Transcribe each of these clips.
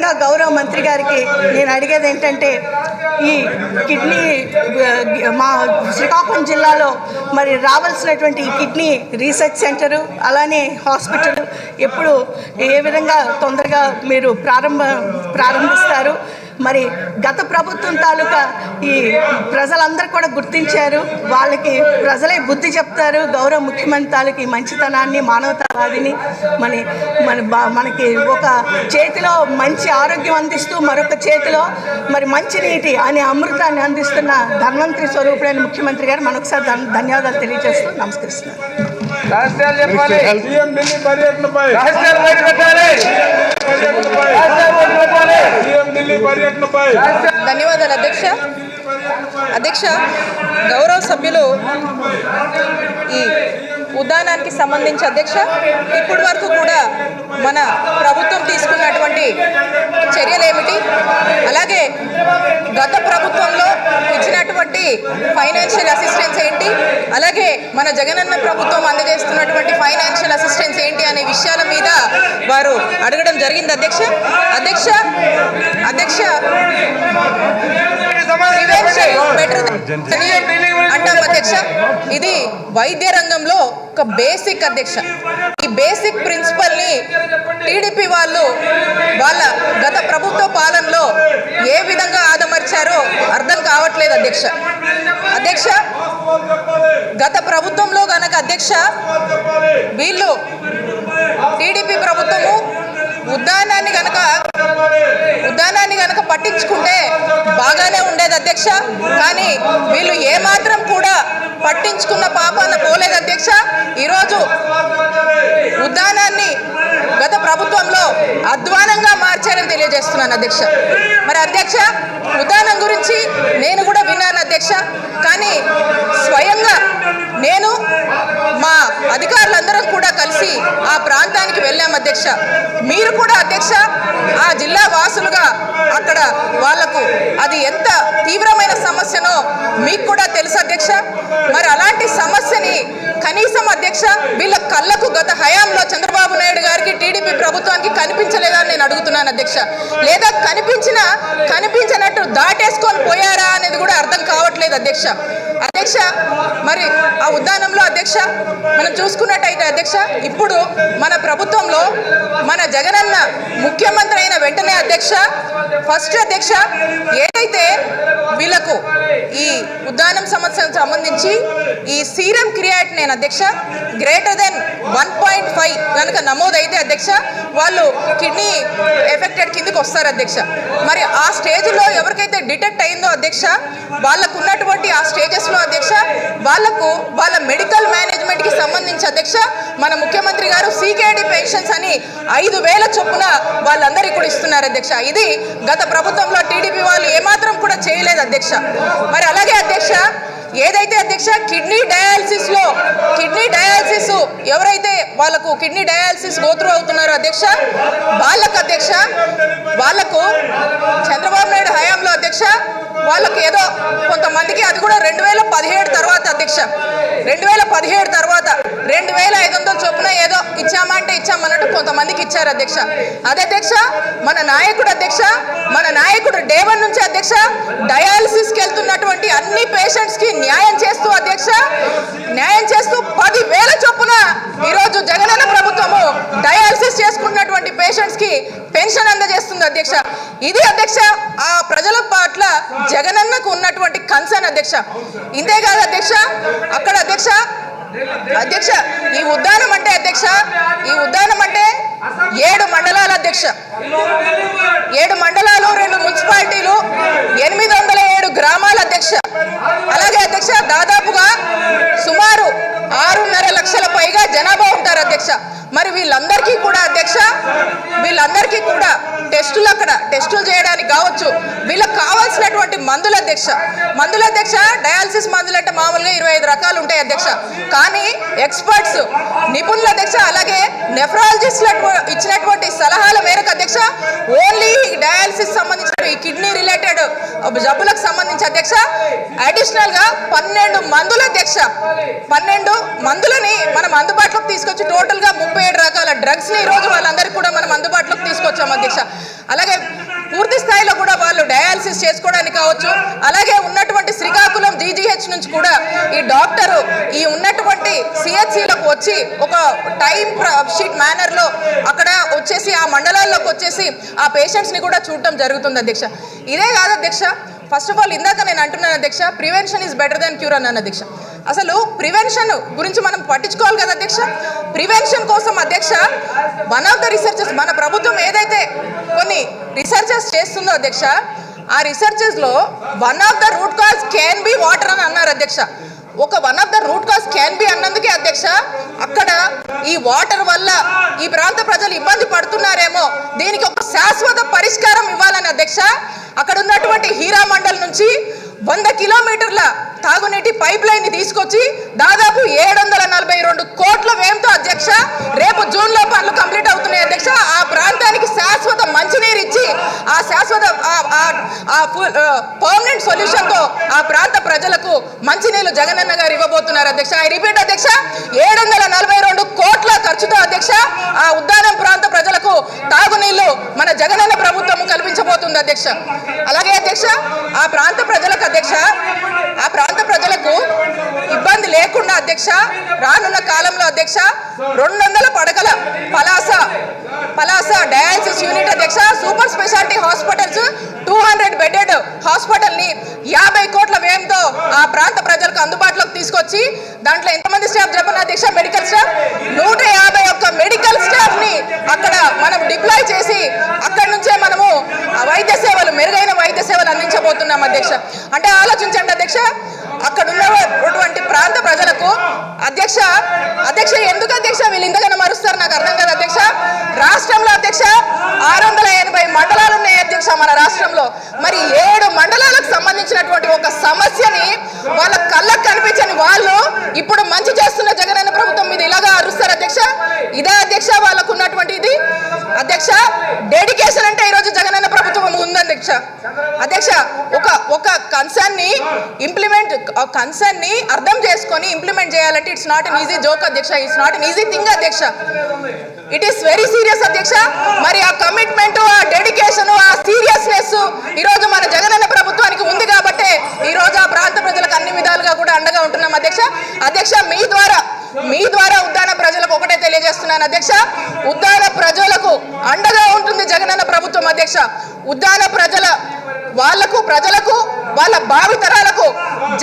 ముఖ్యంగా గౌరవ మంత్రి గారికి నేను అడిగేది ఏంటంటే, ఈ కిడ్నీ మా శ్రీకాకుళం జిల్లాలో మరి రావాల్సినటువంటి కిడ్నీ రీసెర్చ్ సెంటరు అలానే హాస్పిటల్ ఎప్పుడు ఏ విధంగా తొందరగా మీరు ప్రారంభిస్తారు? మరి గత ప్రభుత్వం తాలూకా ఈ ప్రజలందరూ కూడా గుర్తించారు, వాళ్ళకి ప్రజలే బుద్ధి చెప్తారు. గౌరవ ముఖ్యమంత్రి తాలూకి మంచితనాన్ని, మానవతావాదిని మనకి ఒక చేతిలో మంచి ఆరోగ్యం అందిస్తూ మరొక చేతిలో మరి మంచినీటి అనే అమృతాన్ని అందిస్తున్న ధన్వంతరి స్వరూపుడైన ముఖ్యమంత్రి గారు మరొకసారి ధన్యవాదాలు తెలియజేస్తూ నమస్కరిస్తున్నాను. ధన్యవాదాలు అధ్యక్ష. గౌరవ సభ్యులు ఈ ఉద్యానానికి సంబంధించి అధ్యక్ష ఇప్పటి వరకు కూడా మన ప్రభుత్వం తీసుకున్నటువంటి చర్యలు ఏమిటి, అలాగే గత ప్రభుత్వంలో ఇచ్చినటువంటి ఫైనాన్షియల్ అసిస్టెన్స్ ఏంటి, అలాగే మన జగనన్న ప్రభుత్వం అందజేస్తున్నటువంటి ఫైనాన్షియల్ అసిస్టెన్స్ ఏంటి అనే విషయాల మీద వారు అడగడం జరిగింది. అధ్యక్ష అంటాం అధ్యక్ష, ఇది వైద్య రంగంలో ఒక బేసిక్ అధ్యక్ష. ఈ బేసిక్ ప్రిన్సిపల్ ని టీడీపీ వాళ్ళు వాళ్ళ గత ప్రభుత్వ పాలనలో ఏ విధంగా ఆదమర్చారో అర్థం కావట్లేదు అధ్యక్ష. గత ప్రభుత్వంలో గనక అధ్యక్ష వీళ్ళు టీడీపీ ప్రభుత్వము ఉద్యానాన్ని గనక పట్టించుకుంటే బాగానే ఉండేది అధ్యక్ష. కానీ వీళ్ళు ఏమాత్రం కూడా పట్టించుకున్న పాపాన పోలేదు అధ్యక్ష. ఈరోజు ఉద్యానాన్ని గత ప్రభుత్వంలో అధ్వానంగా మార్చారని తెలియజేస్తున్నాను అధ్యక్ష. మరి అధ్యక్ష ఉద్యానం గురించి నేను కూడా విన్నాను అధ్యక్ష, కానీ స్వయంగా నేను మా అధికారులందరం కూడా కలిసి ఆ ప్రాంతానికి వెళ్ళాం అధ్యక్ష. మీరు కూడా అధ్యక్ష ఆ జిల్లా వాసులుగా అక్కడ వాళ్లకు అది ఎంత తీవ్రమైన సమస్యనో మీకు కూడా తెలుసు అధ్యక్ష. మరి అలాంటి సమస్యని కనీసం అధ్యక్ష వీళ్ళ కళ్ళకు గత హయాంలో చంద్రబాబు నాయుడు గారికి టీడీపీ ప్రభుత్వానికి కనిపించలేదా అని నేను అడుగుతున్నాను అధ్యక్ష. లేదా కనిపించినట్టు దాటేసుకొని పోయారా అనేది కూడా అర్థం కావట్లేదు అధ్యక్ష. మరి ఆ ఉద్యానంలో అధ్యక్ష మనం చూసుకున్నట్టయితే అధ్యక్ష ఇప్పుడు మన ప్రభుత్వంలో మన జగనన్న ముఖ్యమంత్రి అయిన వెంటనే అధ్యక్ష ఫస్ట్ అధ్యక్ష ఏదైతే వీళ్ళకు ఈ ఉద్యానం సమస్యకు సంబంధించి ఈ సీరం క్రియాటినిన్ అధ్యక్ష గ్రేటర్ దెన్ 1.5 కనుక నమోదైతే అధ్యక్ష వాళ్ళు కిడ్నీ ఎఫెక్టెడ్ కిందకి వస్తారు అధ్యక్ష. మరి ఆ స్టేజ్లో ఎవరికైతే డిటెక్ట్ అయిందో అధ్యక్ష వాళ్ళకు ఉన్నటువంటి ఆ స్టేజెస్లో అధ్యక్ష వాళ్ళకు వాళ్ళ మెడికల్ మేనేజ్మెంట్కి సంబంధించి అధ్యక్ష మన ముఖ్యమంత్రి గారు సీకేడీ పెన్షన్స్ అని 5,000 చొప్పున వాళ్ళందరికీ కూడా ఇస్తున్నారు అధ్యక్ష. ఇది గత ప్రభుత్వంలో టీడీపీ వాళ్ళు ఏమాత్రం కూడా చేయలేదు అధ్యక్ష. మరి అలాగే అధ్యక్ష ఏదైతే అధ్యక్ష కిడ్నీ డయాలసిస్ ఎవరైతే వాళ్ళకు కిడ్నీ డయాలసిస్ గోత్రు అవుతున్నారో అధ్యక్ష వాళ్ళకు చంద్రబాబు నాయుడు హయాంలో అధ్యక్ష వాళ్ళకి ఏదో కొంతమందికి అది కూడా 2017 తర్వాత అధ్యక్ష 2017 తర్వాత 2,500 చొప్పున ఏదో ఇచ్చామంటే ఇచ్చామన్నట్టు కొంతమందికి ఇచ్చారు అధ్యక్ష. అదే అధ్యక్ష మన నాయకుడు డే 1 నుంచి అధ్యక్ష డయాలసిస్కి వెళ్తున్నటువంటి అన్ని పేషెంట్స్కి న్యాయం చేస్తూ 10,000 చొప్పున ఈరోజు జగనన్న ప్రభుత్వము డయాలసిస్ చేసుకున్నటువంటి పేషెంట్స్కి పెన్షన్ అందజేస్తుంది అధ్యక్ష. ఇది అధ్యక్ష ఆ ప్రజల పట్ల జగనన్నకు ఉన్నటువంటి కన్సర్న్ అధ్యక్ష. ఇంతే కాదు అధ్యక్ష అక్కడ అధ్యక్ష ఈ ఉద్యానం అంటే 7 మండలాలు అధ్యక్ష. 7 మండలాలు 2 మున్సిపాలిటీలు 807 గ్రామాలు అధ్యక్ష. అలాగే అధ్యక్ష దాదాపుగా సుమారు 6.5 లక్షల పైగా జనాభా ఉంటారు అధ్యక్ష. మరి వీళ్ళందరికీ కూడా టెస్టులు చేయడానికి కావచ్చు, వీళ్ళకి కావాల్సినటువంటి మందులు అధ్యక్ష డయాలసిస్ మందులు అంటే మామూలుగా 25 రకాలు ఉంటాయి అధ్యక్ష. కానీ ఎక్స్పర్ట్స్ నిపుణులు అధ్యక్ష అలాగే నెఫ్రాలజిస్టులు ఇచ్చినటువంటి సలహాల మేరకు అధ్యక్ష ఓన్లీ డయాలసిస్ సంబంధించిన ఈ కిడ్నీ రిలేటెడ్ జబ్బులకు సంబంధించి అధ్యక్ష అడిషనల్ గా 12 మందుల అధ్యక్ష 12 మందులని మనం అందుబాటులోకి తీసుకొచ్చి టోటల్ గా 37 రకాల డ్రగ్స్ ని ఈ రోజు వాళ్ళందరికీ కూడా మనం అందుబాటులోకి తీసుకొచ్చాం అధ్యక్ష. అలాగే పూర్తి స్థాయిలో కూడా వాళ్ళు డయాలసిస్ చేసుకోవడానికి కావచ్చు, అలాగే ఉన్నటువంటి శ్రీకాకుళం జీజీహెచ్ నుంచి కూడా ఈ డాక్టరు ఈ ఉన్నటువంటి సిహెచ్సిలకు వచ్చి ఒక టైం షీట్ మేనర్ లో అక్కడ వచ్చేసి ఆ మండలాల్లోకి వచ్చేసి ఆ పేషెంట్స్ ని కూడా చూడటం జరుగుతుంది అధ్యక్ష. ఇదే కాదు అధ్యక్ష, ఫస్ట్ ఆఫ్ ఆల్ ఇందాక నేను అంటున్నాను అధ్యక్ష, prevention is better than cure అన్నాను అధ్యక్ష. అసలు ప్రివెన్షన్ గురించి మనం పట్టించుకోవాలి కదా అధ్యక్ష. ప్రివెన్షన్ కోసం అధ్యక్ష వన్ ఆఫ్ ద రిసర్చెస్ మన ప్రభుత్వం ఏదైతే కొన్ని రీసెర్చెస్ చేస్తుందో అధ్యక్ష, ఆ రీసెర్చెస్ లో one of the root cause can be water అని అన్నారు అధ్యక్ష. ఒక one of the root cause can be అన్నందుకే అధ్యక్ష అక్కడ ఈ వాటర్ వల్ల ఈ ప్రాంత ప్రజలు ఇబ్బంది పడుతున్నారేమో, దీనికి ఒక శాశ్వత పరిష్కారం ఇవ్వాలని అధ్యక్ష అక్కడ ఉన్నటువంటి హీరా మండల్ నుంచి 100 కిలోమీటర్ల తాగునీటి పైప్ లైన్ ని తీసుకొచ్చి దాదాపు 742 కోట్ల వ్యయంతో అధ్యక్ష రేపు జూన్ లో పనులు కంప్లీట్ అవుతున్నాయి అధ్యక్ష. ఆ ప్రాంతానికి శాశ్వత మంచినీరు ఇచ్చి ఆ శాశ్వత పర్మనెంట్ సొల్యూషన్ తో ఆ ప్రాంత ప్రజలకు మంచినీళ్ళు జగనన్న గారు ఇవ్వబోతున్నారు అధ్యక్ష. ఐ రిపీట్ అధ్యక్ష, 742 కోట్ల ఖర్చుతో అధ్యక్ష ఆ ఉద్దానం ప్రాంత ప్రజలకు తాగునీళ్లు మన జగనన్న ప్రభుత్వం కల్పించబోతుంది అధ్యక్ష. అలాగే అధ్యక్ష ఆ ప్రాంత ప్రజలకు అధ్యక్ష ఆ ప్రాంత ప్రజలకు ఇబ్బంది లేకుండా అధ్యక్ష రానున్న కాలంలో అధ్యక్ష 200 పడకల పలాస డయాలసిస్ యూనిట్ అధ్యక్ష, super speciality hospitals 200 bedded hospital ని 50 కోట్ల వ్యయంతో ఆ ప్రాంత ప్రజలకు అందుబాటులోకి తీసుకొచ్చి దాంట్లో ఎంతమంది స్టాఫ్ చెప్పండి అధ్యక్ష, మెడికల్ స్టాఫ్ 151 మెడికల్ స్టాఫ్ ని అక్కడ మనం డిప్లాయ్ చేసి అక్కడి నుంచే మనము వైద్య సేవలు మెరుగైన వైద్య సేవలు అందించబోతున్నాం అధ్యక్ష. అంటే ఆలోచించండి అధ్యక్ష, అక్కడ ఉన్నటువంటి ప్రాంత ప్రజలకు అధ్యక్ష ఎందుకు అధ్యక్ష వీళ్ళు ఇంతగానో మరుస్తారు నాకు అర్థం కాదు అధ్యక్ష. రాష్ట్రంలో అధ్యక్ష 680 మండలాలు ఉన్నాయి అధ్యక్ష మన రాష్ట్రంలో. మరి 7 మండలాలకు సంబంధించినటువంటి ఒక సమస్యని వాళ్ళ కళ్ళకు కనిపించని వాళ్ళు ఇప్పుడు మంచి చేస్తున్న జగనన్న ప్రభుత్వం మీద ఇలాగా అరుస్తారు అధ్యక్ష. ఇదే అధ్యక్ష వాళ్ళకు ఉన్నటువంటి ఇది అధ్యక్ష డెడికేషన్ అంటే ఈరోజు జగనన్న ప్రభుత్వం ఉంది అధ్యక్ష. ఒక కన్సర్న్ ని అర్థం చేసుకొని ఇంప్లిమెంట్ చేయాలంటే it's not an easy joke అధ్యక్ష, it's not an easy thing అధ్యక్ష, ఇట్ ఈస్ వెరీ సీరియస్ అధ్యక్ష. మరి ఆ కమిట్మెంట్, ఆ డెడికేషన్, ఆ సీరియస్నెస్ ఈ రోజు మన జగనన్న ప్రభుత్వానికి ఉంది కాబట్టి ఈ రోజు ఆ ప్రాంత ప్రజలకు అన్ని విధాలుగా కూడా అండగా ఉంటున్నాం అధ్యక్ష. అధ్యక్ష మీ ద్వారా ఉద్దాన ప్రజలకు ఒకటే తెలియజేస్తున్నాను అధ్యక్ష, ఉద్దాన ప్రజలకు అండగా ఉంటుంది జగనన్న ప్రభుత్వం అధ్యక్ష. ఉద్దాన ప్రజలకు వాళ్ళ భావితరాలకు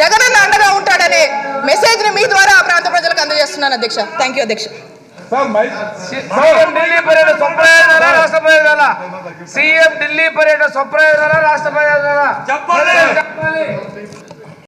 జగనన్న అండగా ఉంటాడనే మెసేజ్ ని మీ ద్వారా ఆ ప్రాంత ప్రజలకు అందజేస్తున్నాను అధ్యక్ష. థ్యాంక్ యూ అధ్యక్ష. సీఎం ఢిల్లీ పర్యటన స్వప్రయోజనాల రాష్ట్ర ప్రయోజనాల సీఎం ఢిల్లీ పర్యటన స్వప్రయోజనాల రాష్ట్ర ప్రయోజనాల చెప్పాలి.